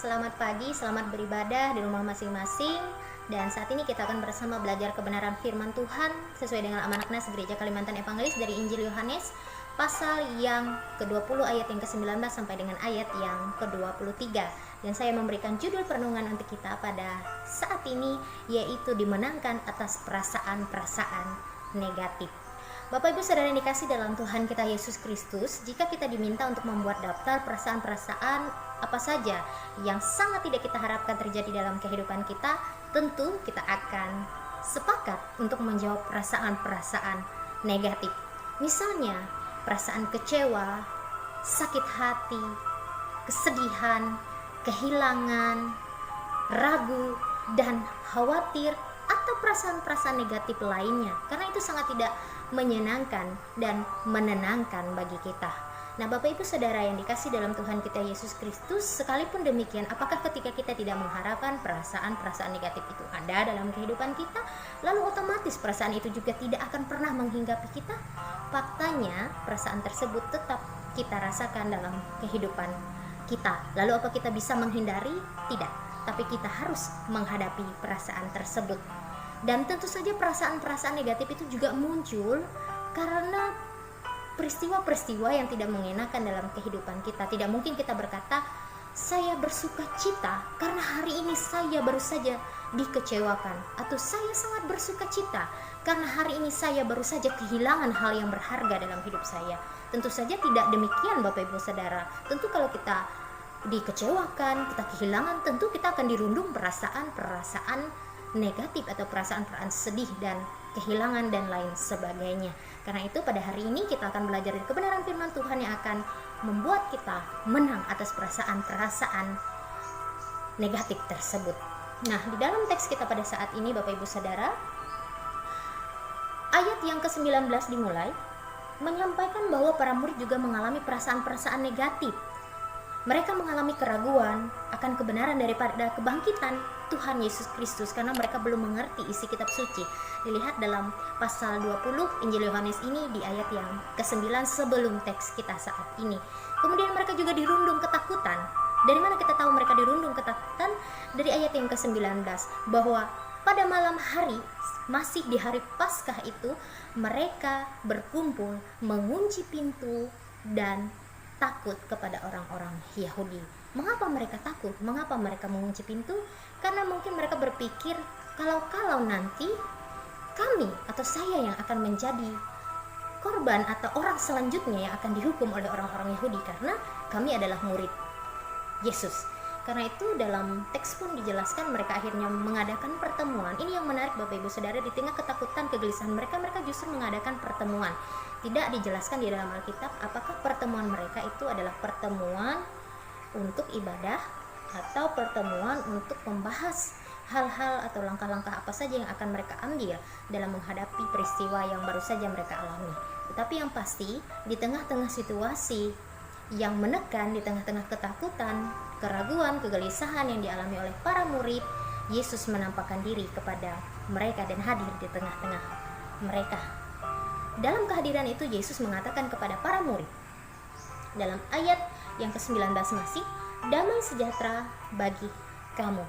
Selamat pagi, selamat beribadah di rumah masing-masing. Dan saat ini kita akan bersama belajar kebenaran firman Tuhan sesuai dengan amanat Nas Gereja Kalimantan Evangelis dari Injil Yohanes pasal yang ke-20 ayat yang ke-19 sampai dengan ayat yang ke-23. Dan saya memberikan judul perenungan untuk kita pada saat ini, yaitu dimenangkan atas perasaan-perasaan negatif. Bapak Ibu Saudara yang dikasih dalam Tuhan kita Yesus Kristus, jika kita diminta untuk membuat daftar perasaan-perasaan apa saja yang sangat tidak kita harapkan terjadi dalam kehidupan kita, tentu kita akan sepakat untuk menjawab perasaan-perasaan negatif. Misalnya, perasaan kecewa, sakit hati, kesedihan, kehilangan, ragu, dan khawatir, atau perasaan-perasaan negatif lainnya, karena itu sangat tidak menyenangkan dan menenangkan bagi kita. Nah, Bapak Ibu Saudara yang dikasih dalam Tuhan kita Yesus Kristus, sekalipun demikian, apakah ketika kita tidak mengharapkan perasaan-perasaan negatif itu ada dalam kehidupan kita, lalu otomatis perasaan itu juga tidak akan pernah menghinggapi kita? Faktanya, perasaan tersebut tetap kita rasakan dalam kehidupan kita. Lalu apa kita bisa menghindari? Tidak, tapi kita harus menghadapi perasaan tersebut. Dan tentu saja perasaan-perasaan negatif itu juga muncul karena peristiwa-peristiwa yang tidak mengenakan dalam kehidupan kita. Tidak mungkin kita berkata, saya bersuka cita karena hari ini saya baru saja dikecewakan, atau saya sangat bersuka cita karena hari ini saya baru saja kehilangan hal yang berharga dalam hidup saya. Tentu saja tidak demikian Bapak Ibu Saudara. Tentu kalau kita dikecewakan, kita kehilangan, tentu kita akan dirundung perasaan-perasaan negatif atau perasaan-perasaan sedih dan kehilangan dan lain sebagainya. Karena itu pada hari ini kita akan belajar dari kebenaran firman Tuhan yang akan membuat kita menang atas perasaan-perasaan negatif tersebut. Nah, di dalam teks kita pada saat ini Bapak Ibu Saudara, ayat yang ke-19 dimulai menyampaikan bahwa para murid juga mengalami perasaan-perasaan negatif. Mereka mengalami keraguan akan kebenaran daripada kebangkitan Tuhan Yesus Kristus karena mereka belum mengerti isi kitab suci. Dilihat dalam pasal 20 Injil Yohanes ini di ayat yang ke-9 sebelum teks kita saat ini. Kemudian mereka juga dirundung ketakutan. Dari mana kita tahu mereka dirundung ketakutan? Dari ayat yang ke-19, bahwa pada malam hari, masih di hari Paskah itu, mereka berkumpul, mengunci pintu dan takut kepada orang-orang Yahudi. Mengapa mereka takut? Mengapa mereka mengunci pintu? Karena mungkin mereka berpikir, kalau nanti kami atau saya yang akan menjadi korban atau orang selanjutnya yang akan dihukum oleh orang-orang Yahudi karena kami adalah murid Yesus. Karena itu dalam teks pun dijelaskan mereka akhirnya mengadakan pertemuan. Ini yang menarik Bapak Ibu Saudara, di tengah ketakutan, kegelisahan mereka justru mengadakan pertemuan. Tidak dijelaskan di dalam Alkitab apakah pertemuan mereka itu adalah pertemuan untuk ibadah atau pertemuan untuk membahas hal-hal atau langkah-langkah apa saja yang akan mereka ambil dalam menghadapi peristiwa yang baru saja mereka alami. Tetapi yang pasti, di tengah-tengah situasi yang menekan, di tengah-tengah ketakutan, keraguan, kegelisahan yang dialami oleh para murid, Yesus menampakkan diri kepada mereka dan hadir di tengah-tengah mereka. Dalam kehadiran itu Yesus mengatakan kepada para murid dalam ayat yang ke-19 masih, damai sejahtera bagi kamu.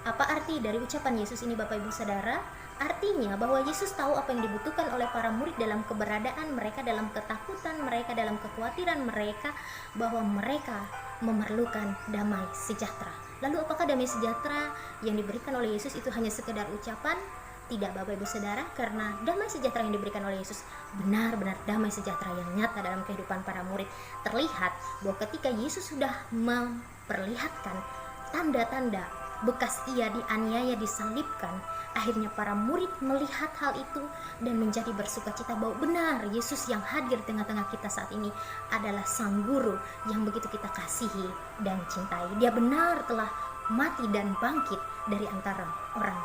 Apa arti dari ucapan Yesus ini Bapak Ibu Saudara? Artinya bahwa Yesus tahu apa yang dibutuhkan oleh para murid dalam keberadaan mereka, dalam ketakutan mereka, dalam kekhawatiran mereka, bahwa mereka memerlukan damai sejahtera. Lalu apakah damai sejahtera yang diberikan oleh Yesus itu hanya sekedar ucapan? Tidak Bapak Ibu Saudara, karena damai sejahtera yang diberikan oleh Yesus benar-benar damai sejahtera yang nyata dalam kehidupan para murid. Terlihat bahwa ketika Yesus sudah memperlihatkan tanda-tanda bekas ia dianiaya, disalibkan, akhirnya para murid melihat hal itu dan menjadi bersukacita bahwa benar Yesus yang hadir tengah-tengah kita saat ini adalah Sang Guru yang begitu kita kasihi dan cintai. Dia benar telah mati dan bangkit dari antara orang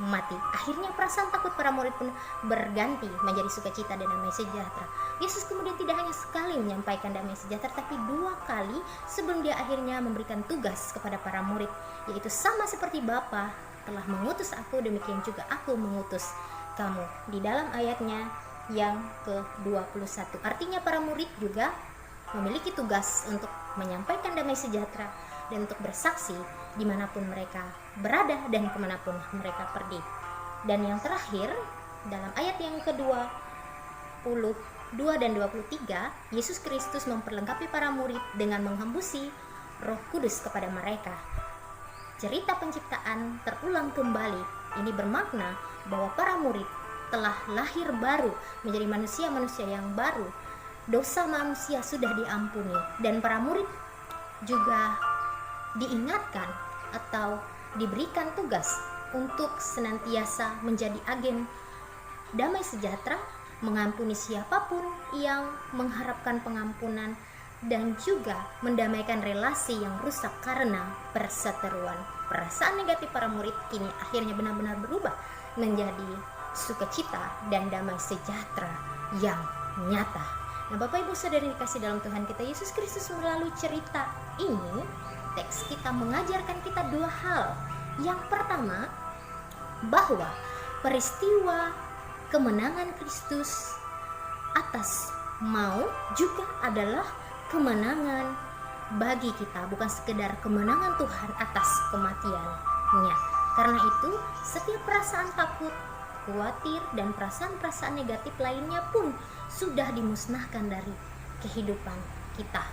mati. Akhirnya perasaan takut para murid pun berganti menjadi sukacita dan damai sejahtera. Yesus kemudian tidak hanya sekali menyampaikan damai sejahtera, tapi 2 kali sebelum dia akhirnya memberikan tugas kepada para murid, yaitu sama seperti Bapa telah mengutus aku, demikian juga aku mengutus kamu. Di dalam ayatnya yang ke-21, artinya para murid juga memiliki tugas untuk menyampaikan damai sejahtera dan untuk bersaksi dimanapun mereka berada dan kemanapun mereka pergi. Dan yang terakhir, dalam ayat yang ke-22 dan 23, Yesus Kristus memperlengkapi para murid dengan menghembusi Roh Kudus kepada mereka. Cerita penciptaan terulang kembali. Ini bermakna bahwa para murid telah lahir baru, menjadi manusia-manusia yang baru. Dosa manusia sudah diampuni, dan para murid juga diingatkan atau diberikan tugas untuk senantiasa menjadi agen damai sejahtera, mengampuni siapapun yang mengharapkan pengampunan, dan juga mendamaikan relasi yang rusak karena perseteruan. Perasaan negatif para murid kini akhirnya benar-benar berubah menjadi sukacita dan damai sejahtera yang nyata. Nah, Bapak Ibu Saudari dikasih dalam Tuhan kita Yesus Kristus, melalui cerita ini teks kita mengajarkan kita dua hal. Yang pertama, bahwa peristiwa kemenangan Kristus atas maut juga adalah kemenangan bagi kita, bukan sekedar kemenangan Tuhan atas kematiannya. Karena itu, setiap perasaan takut, khawatir, dan perasaan-perasaan negatif lainnya pun sudah dimusnahkan dari kehidupan kita.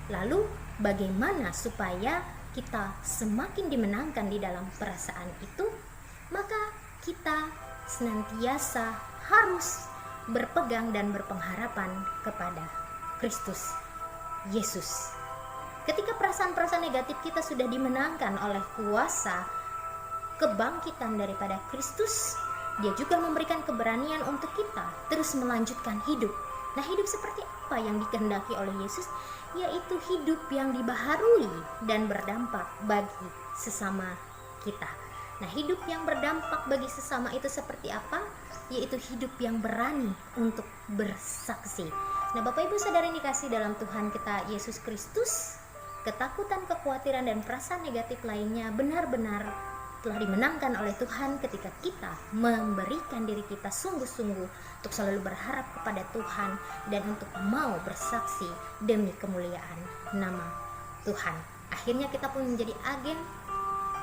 Lalu, bagaimana supaya kita semakin dimenangkan di dalam perasaan itu? Maka kita senantiasa harus berpegang dan berpengharapan kepada Kristus Yesus. Ketika perasaan-perasaan negatif kita sudah dimenangkan oleh kuasa kebangkitan daripada Kristus, Dia juga memberikan keberanian untuk kita terus melanjutkan hidup. Nah, hidup seperti apa yang dikehendaki oleh Yesus? Yaitu hidup yang dibaharui dan berdampak bagi sesama kita. Nah, hidup yang berdampak bagi sesama itu seperti apa? Yaitu hidup yang berani untuk bersaksi. Nah, Bapak Ibu Saudara yang dikasih dalam Tuhan kita Yesus Kristus, ketakutan, kekhawatiran, dan perasaan negatif lainnya benar-benar telah dimenangkan oleh Tuhan ketika kita memberikan diri kita sungguh-sungguh untuk selalu berharap kepada Tuhan dan untuk mau bersaksi demi kemuliaan nama Tuhan. Akhirnya kita pun menjadi agen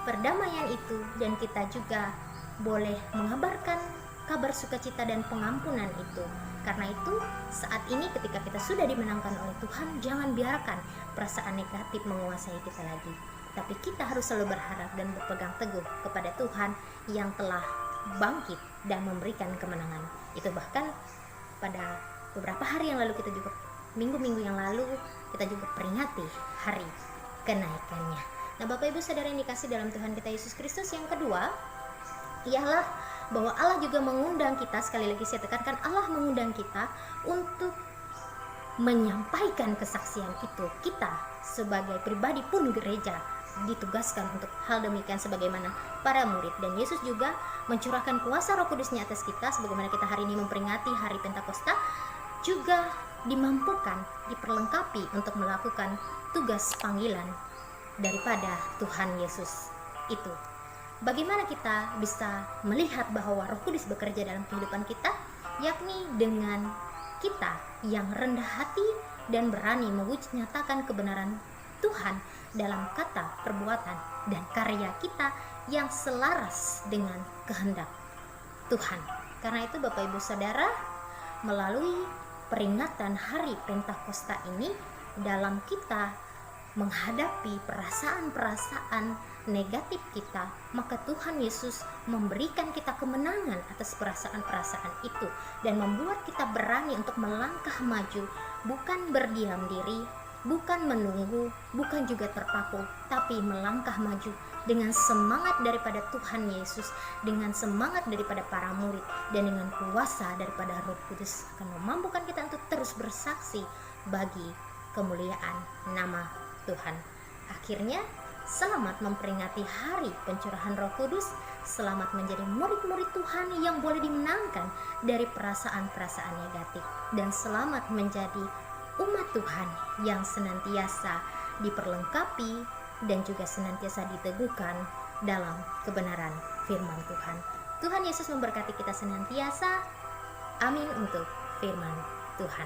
perdamaian itu, dan kita juga boleh mengabarkan kabar sukacita dan pengampunan itu. Karena itu, saat ini ketika kita sudah dimenangkan oleh Tuhan, jangan biarkan perasaan negatif menguasai kita lagi. Tapi kita harus selalu berharap dan berpegang teguh kepada Tuhan yang telah bangkit dan memberikan kemenangan. Itu bahkan pada beberapa hari yang lalu kita juga, minggu-minggu yang lalu, kita juga peringati hari kenaikannya. Nah, Bapak Ibu Saudara yang dikasih dalam Tuhan kita Yesus Kristus, yang kedua ialah bahwa Allah juga mengundang kita, sekali lagi saya tekankan, Allah mengundang kita untuk menyampaikan kesaksian itu. Kita sebagai pribadi pun gereja ditugaskan untuk hal demikian sebagaimana para murid, dan Yesus juga mencurahkan kuasa Roh Kudus-Nya atas kita sebagaimana kita hari ini memperingati hari Pentakosta, juga dimampukan, diperlengkapi untuk melakukan tugas panggilan daripada Tuhan Yesus itu. Bagaimana kita bisa melihat bahwa Roh Kudus bekerja dalam kehidupan kita? Yakni dengan kita yang rendah hati dan berani mewujud nyatakan kebenaran Tuhan dalam kata, perbuatan, dan karya kita yang selaras dengan kehendak Tuhan. Karena itu Bapak Ibu Saudara, melalui peringatan hari Pentakosta ini, dalam kita menghadapi perasaan-perasaan negatif kita, maka Tuhan Yesus memberikan kita kemenangan atas perasaan-perasaan itu dan membuat kita berani untuk melangkah maju, bukan berdiam diri, bukan menunggu, bukan juga terpaku, tapi melangkah maju dengan semangat daripada Tuhan Yesus, dengan semangat daripada para murid, dan dengan kuasa daripada Roh Kudus akan memampukan kita untuk terus bersaksi bagi kemuliaan nama Tuhan. Akhirnya, selamat memperingati hari pencurahan Roh Kudus, selamat menjadi murid-murid Tuhan yang boleh dimenangkan dari perasaan-perasaan negatif, dan selamat menjadi umat Tuhan yang senantiasa diperlengkapi dan juga senantiasa diteguhkan dalam kebenaran firman Tuhan. Tuhan Yesus memberkati kita senantiasa. Amin untuk firman Tuhan.